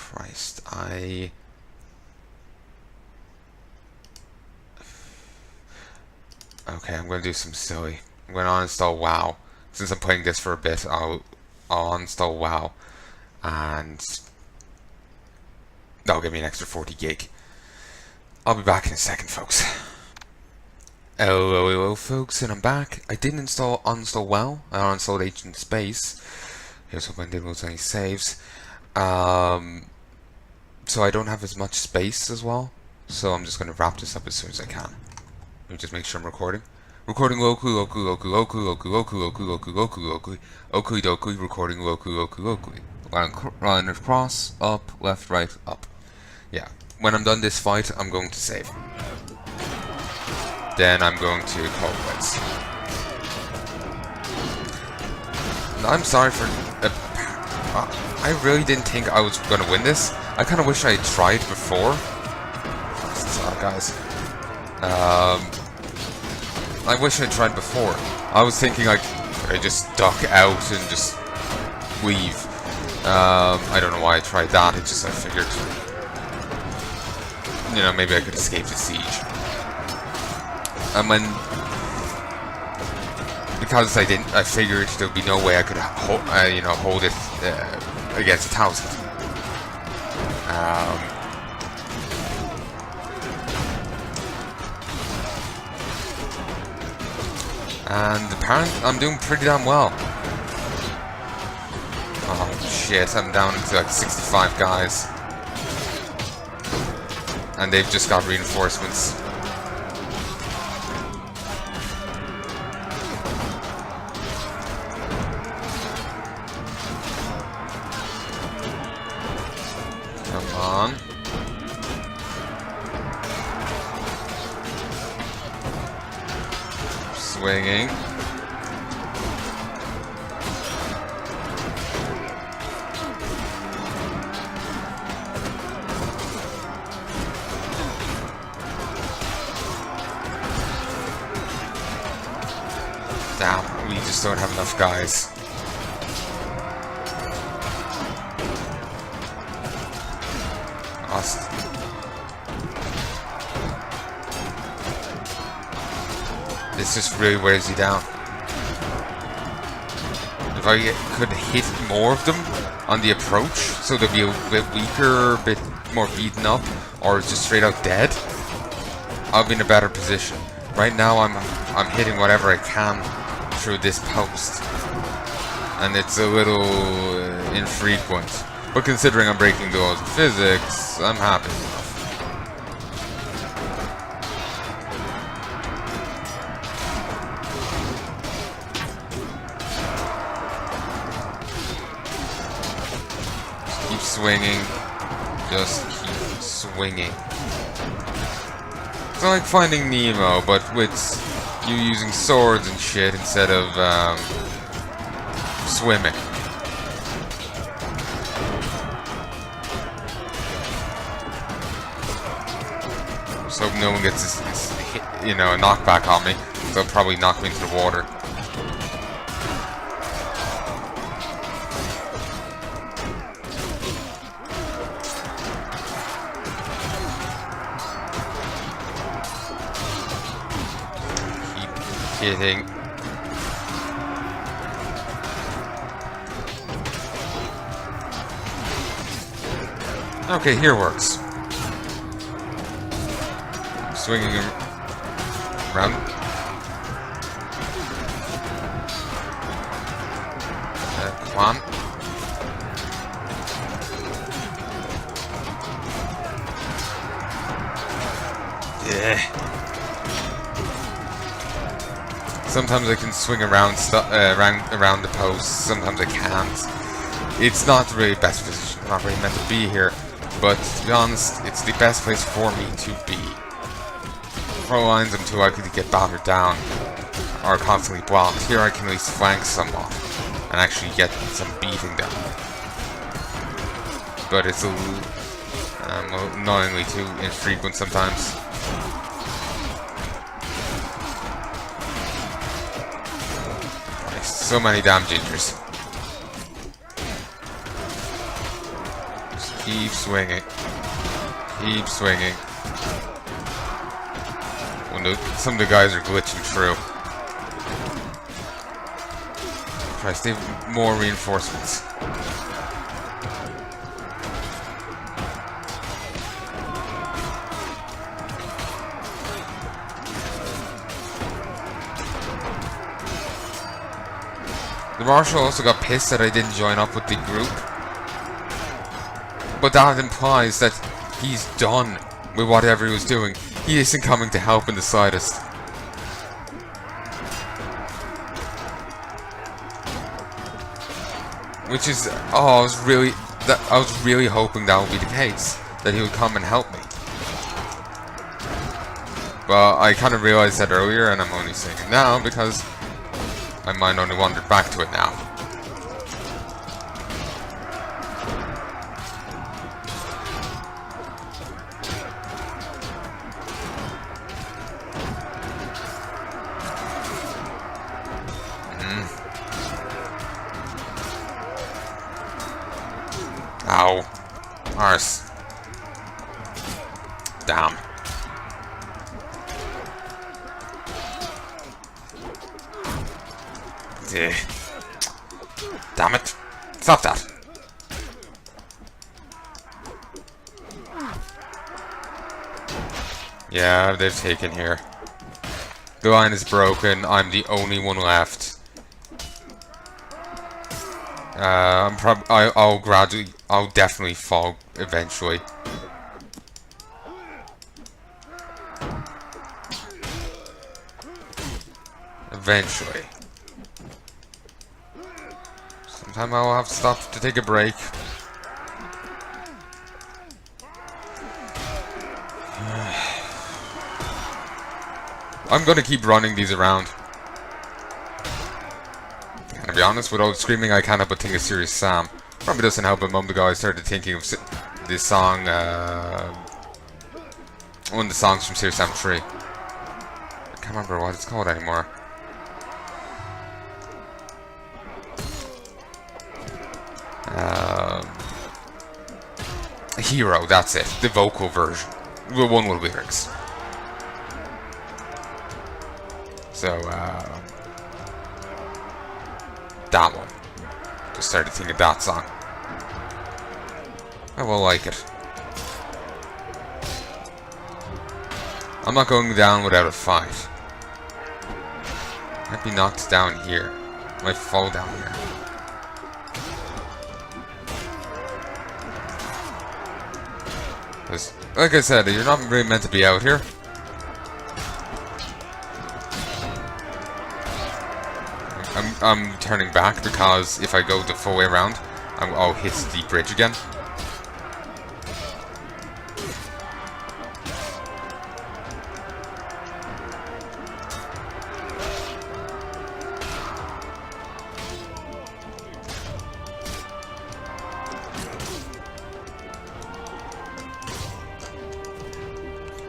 Christ, Okay, I'm gonna do some silly. I'm gonna uninstall WoW. Since I'm playing this for a bit, I'll uninstall WoW, and that'll give me an extra 40 gig. I'll be back in a second, folks. Hello, folks, and I'm back. I didn't uninstall WoW. I uninstalled Ancient Space. Here's hoping I didn't lose any saves. So I don't have as much space as well. So I'm just gonna wrap this up as soon as I can. Let me just make sure I'm recording. Recording locally, recording locally. Line across, up, left, right, up. Yeah. When I'm done this fight, I'm going to save. Then I'm going to call quits. I'm sorry for... I really didn't think I was going to win this. I kind of wish I had tried before. Guys. I wish I tried before. I was thinking like I just duck out and just leave. I don't know why I tried that. It just I figured, you know, maybe I could escape the siege. And because I didn't, I figured there'd be no way I could hold it against 1,000. And apparently I'm doing pretty damn well. Oh shit, I'm down to like 65 guys. And they've just got reinforcements. Come on. Swinging. Damn, we just don't have enough guys. Lost. This just really wears you down. If I could hit more of them on the approach, so they'd be a bit weaker, a bit more beaten up, or just straight out dead, I'll be in a better position. Right now I'm hitting whatever I can through this post, and it's a little infrequent. But considering I'm breaking the laws of physics, I'm happy enough. Keep swinging. Just keep swinging. It's like Finding Nemo, but with you using swords and shit instead of swimming. So no one gets this hit, you know, a knockback on me. They'll probably knock me into the water. Hitting. Okay, here works. Swinging around. Come on. Yeah. Sometimes I can swing around around the post, sometimes I can't. It's not really the best position, I'm not really meant to be here, but to be honest, it's the best place for me to be. Front lines I'm too likely to get battered down, are constantly blocked. Here I can at least flank somewhat, and actually get some beating down. But it's a little annoyingly too infrequent sometimes. So many damn gingers. Just Keep swinging. Keep swinging. Oh, no, some of the guys are glitching through. Christ, they have more reinforcements. The Marshal also got pissed that I didn't join up with the group. But that implies that he's done with whatever he was doing. He isn't coming to help in the slightest. Which is, oh, I was really hoping that would be the case, that he would come and help me. But I kind of realized that earlier, and I'm only saying it now because my mind only wandered back to it now. Ow. Arse. Damn. Damn it. Stop that. Yeah, they've taken here. The line is broken. I'm the only one left. I'll definitely fall eventually. Eventually. Sometime I'll have to stop to take a break. I'm gonna keep running these around. And to be honest, with all the screaming, I can't help but think of Serious Sam. Probably doesn't help, but a moment ago I started thinking of this song, one of the songs from Serious Sam 3. I can't remember what it's called anymore. Hero, that's it. The vocal version. The one with lyrics. So, that one. Just started thinking of that song. I will like it. I'm not going down without a fight. Might be knocked down here. Might fall down here. Like I said, you're not really meant to be out here. I'm turning back because if I go the full way around, I'll hit the bridge again.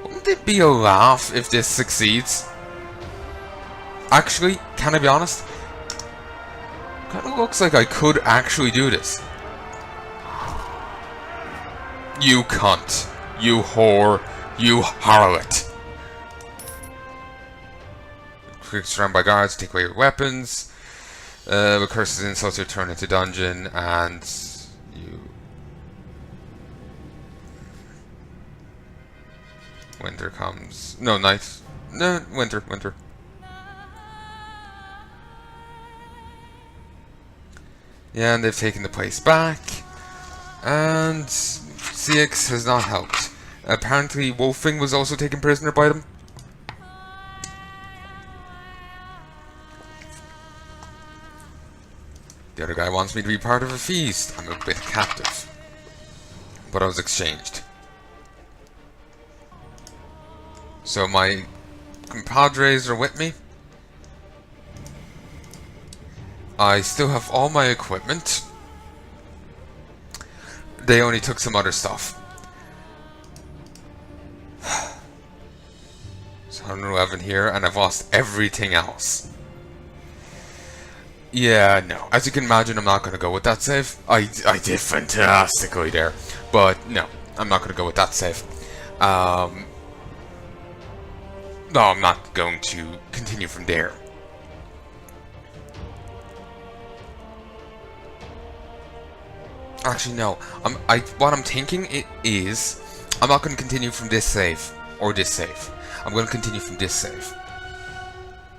Wouldn't it be a laugh if this succeeds? Actually, can I be honest? Kinda looks like I could actually do this. You cunt. You whore. You harlot. Quick surrounded by guards, take away your weapons. With curses and insults, you turn into dungeon, and you... Winter comes. No, night. No, winter. Yeah, and they've taken the place back. And CX has not helped. Apparently, Wolfing was also taken prisoner by them. The other guy wants me to be part of a feast. I'm a bit captive. But I was exchanged. So my compadres are with me. I still have all my equipment. They only took some other stuff. So 111 here, and I've lost everything else. Yeah, no. As you can imagine, I'm not going to go with that save. I did fantastically there. But no, I'm not going to go with that save. No, I'm not going to continue from there. Actually, no. What I'm thinking is, I'm not going to continue from this save or this save. I'm going to continue from this save.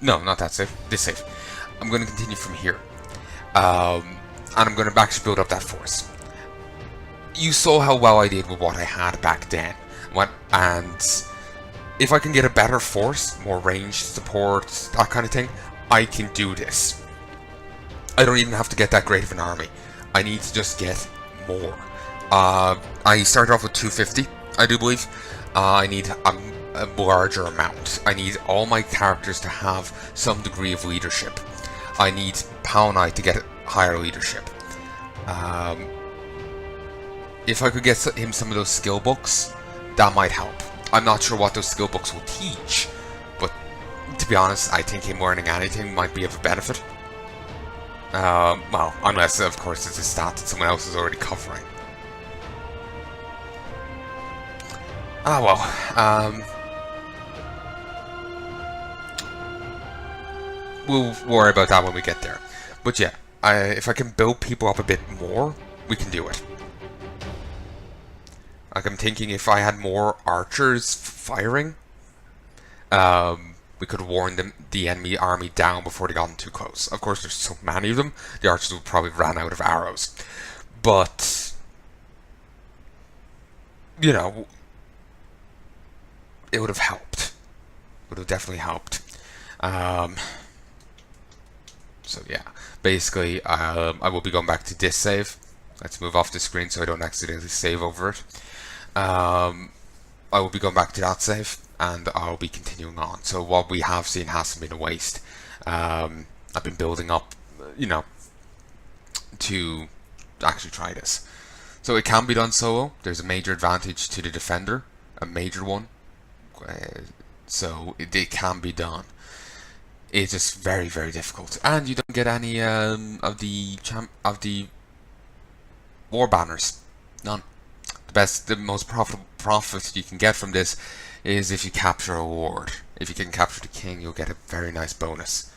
No, not that save. This save. I'm going to continue from here, and I'm going to actually build up that force. You saw how well I did with what I had back then, and if I can get a better force, more ranged support, that kind of thing, I can do this. I don't even have to get that great of an army. I need to just get more. I started off with 250, I do believe. I need a larger amount. I need all my characters to have some degree of leadership. I need Palnai to get higher leadership. If I could get him some of those skill books, that might help. I'm not sure what those skill books will teach, but to be honest, I think him learning anything might be of a benefit. Well, unless, of course, it's a stat that someone else is already covering. We'll worry about that when we get there. But yeah, if I can build people up a bit more, we can do it. Like, I'm thinking if I had more archers firing, we could warn the enemy army down before they got too close. Of course, there's so many of them, the archers would probably run out of arrows. But, you know, it would have helped. It would have definitely helped. So yeah, basically, I will be going back to this save. Let's move off the screen so I don't accidentally save over it. I will be going back to that save, and I'll be continuing on. So what we have seen hasn't been a waste. I've been building up, you know, to actually try this. So it can be done solo. There's a major advantage to the defender, a major one. So it can be done. It's just very, very difficult, and you don't get any of the war banners. None. The most profit you can get from this is if you capture a ward. If you can capture the king, you'll get a very nice bonus.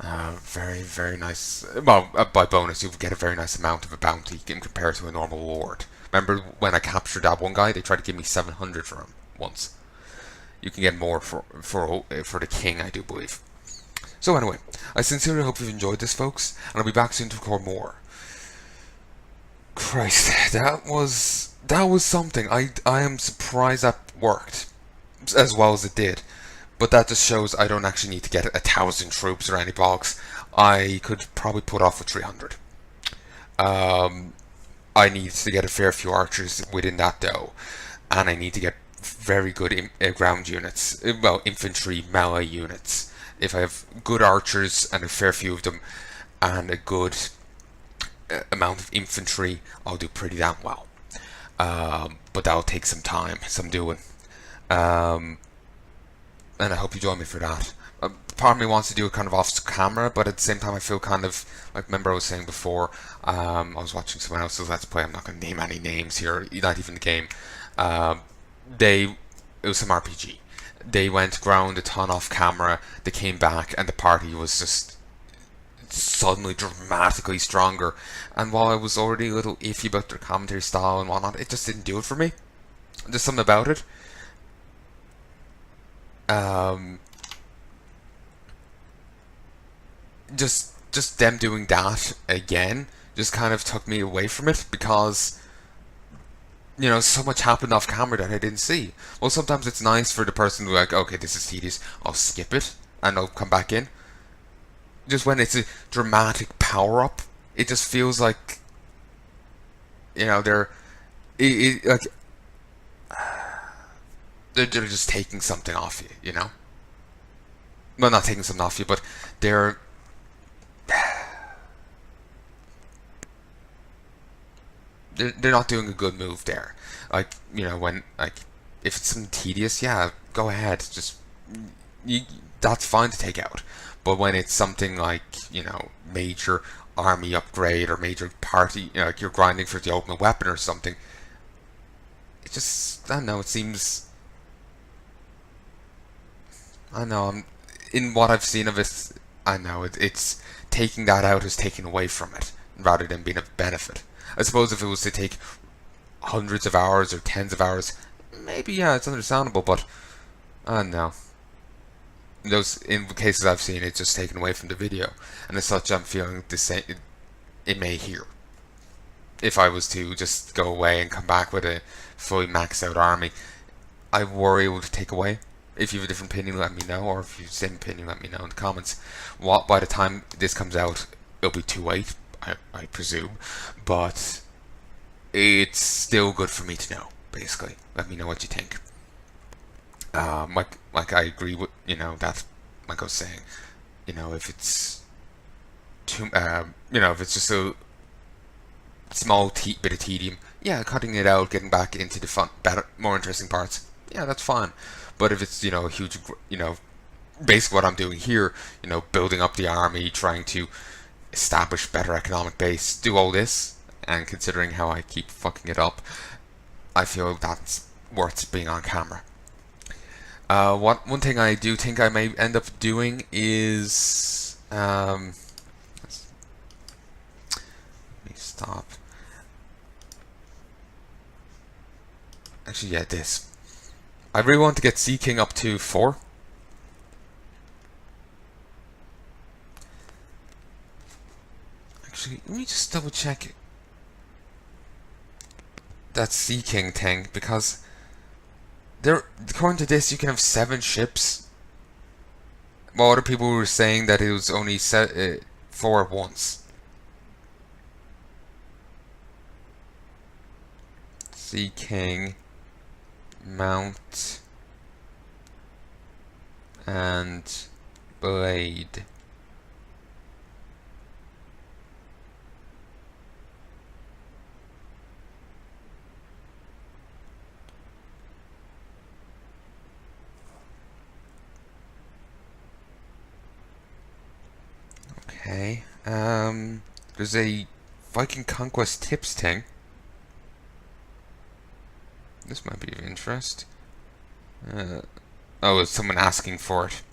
Very, very nice. Well, by bonus, you'll get a very nice amount of a bounty in compared to a normal ward. Remember when I captured that one guy? They tried to give me 700 for him once. You can get more for the king, I do believe. So anyway, I sincerely hope you've enjoyed this, folks, and I'll be back soon to record more. Christ, that was something. I am surprised that worked as well as it did, but that just shows I don't actually need to get 1,000 troops or any box. I could probably put off with 300. I need to get a fair few archers within that though, and I need to get very good ground units, well, infantry melee units. If I have good archers and a fair few of them, and a good amount of infantry, I'll do pretty damn well. But that'll take some time, some doing. And I hope you join me for that. Part of me wants to do it kind of off camera, but at the same time I feel kind of, like, remember I was saying before, I was watching someone else's Let's Play, I'm not going to name any names here, not even the game. It was some RPG. They went ground a ton off camera, they came back, and the party was just suddenly dramatically stronger. And while I was already a little iffy about their commentary style and whatnot, it just didn't do it for me. There's something about it. Just them doing that again just kind of took me away from it, because, you know, so much happened off camera that I didn't see. Well, sometimes it's nice for the person to be like, okay, this is tedious, I'll skip it, and I'll come back in. Just when it's a dramatic power-up, it just feels like, you know, they're just taking something off you, you know? Well, not taking something off you, but they're not doing a good move there. Like, you know, when, like, if it's something tedious, yeah, go ahead, just, that's fine to take out. But when it's something like, you know, major army upgrade or major party, you know, like you're grinding for the ultimate weapon or something, it just, I don't know, it seems, I don't know, in what I've seen of it, I know it's taking that out is taking away from it rather than being a benefit. I suppose if it was to take hundreds of hours or tens of hours, maybe yeah, it's understandable, but I don't know. In cases I've seen, it's just taken away from the video, and as such, I'm feeling the same. It may here. If I was to just go away and come back with a fully maxed out army, I worry it would take away. If you have a different opinion, let me know, or if you have the same opinion, let me know in the comments. By the time this comes out, it'll be too late, I presume, but it's still good for me to know. Basically, let me know what you think. Like I agree with that. Like I was saying, if it's too, if it's just a small bit of tedium, yeah, cutting it out, getting back into the fun, better, more interesting parts, yeah, that's fine. But if it's a huge, basically what I'm doing here, building up the army, trying to establish better economic base, do all this, and considering how I keep fucking it up, I feel that's worth being on camera. One thing I do think I may end up doing is let me stop. Actually, yeah, this. I really want to get Sea King up to 4. Actually, let me just double check that Sea King thing, because according to this, you can have 7 ships. While other people were saying that it was only 4 at once. Sea King, Mount, and Blade. Okay, there's a Viking Conquest tips thing. This might be of interest. Oh, is someone asking for it?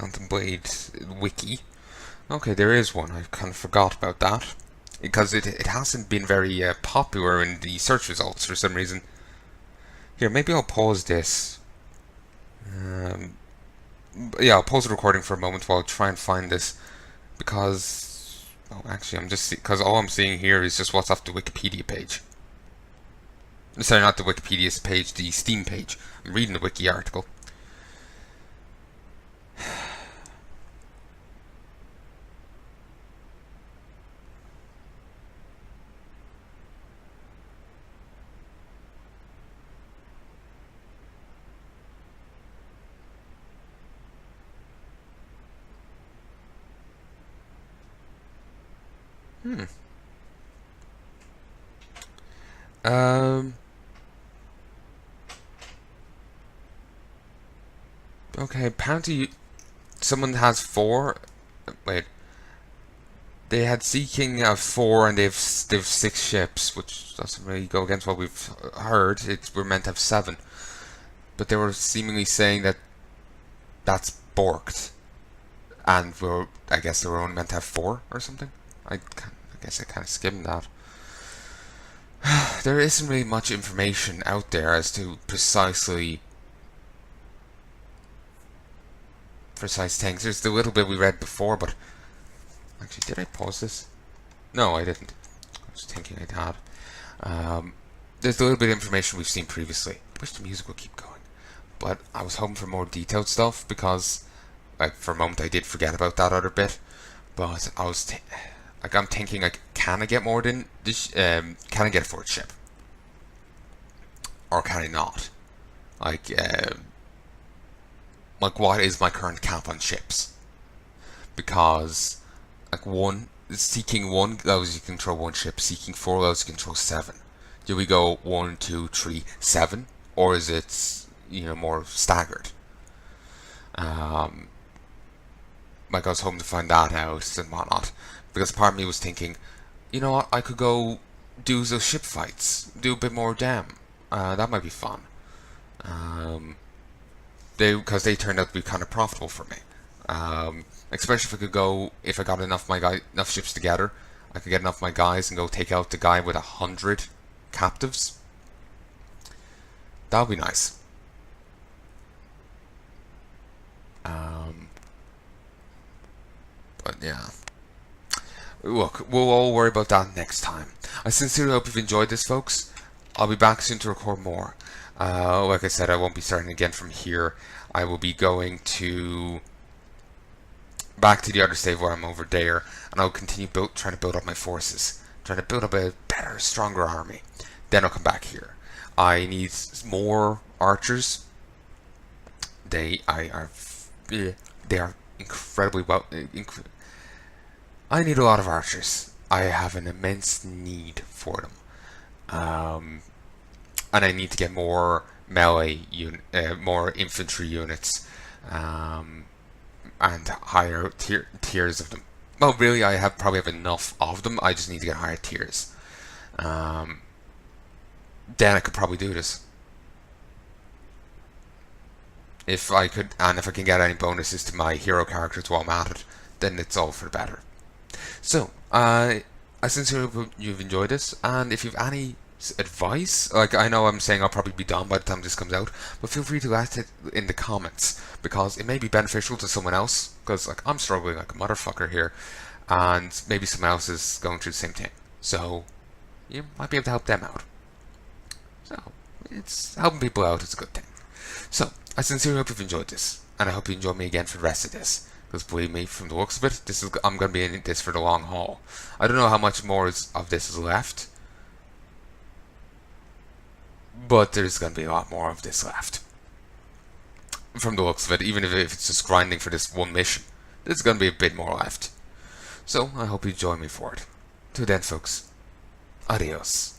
Mountain Blade wiki. Okay, there is one. I kind of forgot about that. Because it hasn't been very popular in the search results for some reason. Here, maybe I'll pause this. Yeah, I'll pause the recording for a moment while I try and find this. Because... oh, actually, because all I'm seeing here is just what's off the Wikipedia page. Sorry, not the Wikipedia page, the Steam page. I'm reading the wiki article. Okay, apparently someone has 4. Wait. They had Sea King of 4 and they've 6 ships, which doesn't really go against what we've heard. We're meant to have 7. But they were seemingly saying that that's borked. And I guess they were only meant to have 4 or something. I guess I kind of skimmed that. There isn't really much information out there as to precise things. There's the little bit we read before, but actually, did I pause this? No, I didn't. I was thinking I had. There's the little bit of information we've seen previously. I wish the music would keep going, but I was hoping for more detailed stuff because, like, for a moment I did forget about that other bit. But I was I'm thinking, like, can I get more than this? Can I get a 4th ship, or can I not? Like, what is my current cap on ships? Because, like, 1, seeking 1 allows you to control 1 ship, seeking 4 allows you to control 7. Do we go 1, 2, 3, 7? Or is it, more staggered? Like I was hoping to find that out and whatnot. Because part of me was thinking, you know what, I could go do those ship fights, do a bit more dam. That might be fun. Because they turned out to be kind of profitable for me. Especially if I got enough ships together, I could get enough of my guys and go take out the guy with 100 captives. That would be nice. But yeah. Look, we'll all worry about that next time. I sincerely hope you've enjoyed this, folks. I'll be back soon to record more. Like I said, I won't be starting again from here. I will be going back to the other save where I'm over there, and I'll continue trying to build up my forces, trying to build up a better, stronger army. Then I'll come back here. I need more archers. They are incredibly well. I need a lot of archers. I have an immense need for them. And I need to get more melee more infantry units, and higher tiers of them. Well, really, I probably have enough of them. I just need to get higher tiers. Then I could probably do this. If I can get any bonuses to my hero characters while I'm at it, then it's all for the better. So, I sincerely hope you've enjoyed this, and if you've any advice, like I know I'm saying I'll probably be done by the time this comes out, but feel free to ask it in the comments, because it may be beneficial to someone else, because like I'm struggling like a motherfucker here, and maybe someone else is going through the same thing, so you might be able to help them out. So, it's helping people out is a good thing. So, I sincerely hope you've enjoyed this, and I hope you enjoy me again for the rest of this. Because believe me, from the looks of it, I'm going to be in this for the long haul. I don't know how much more of this is left, but there's going to be a lot more of this left. From the looks of it, even if it's just grinding for this one mission, there's going to be a bit more left. So, I hope you join me for it. Till then, folks, adios.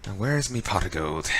Now where's me pot of gold?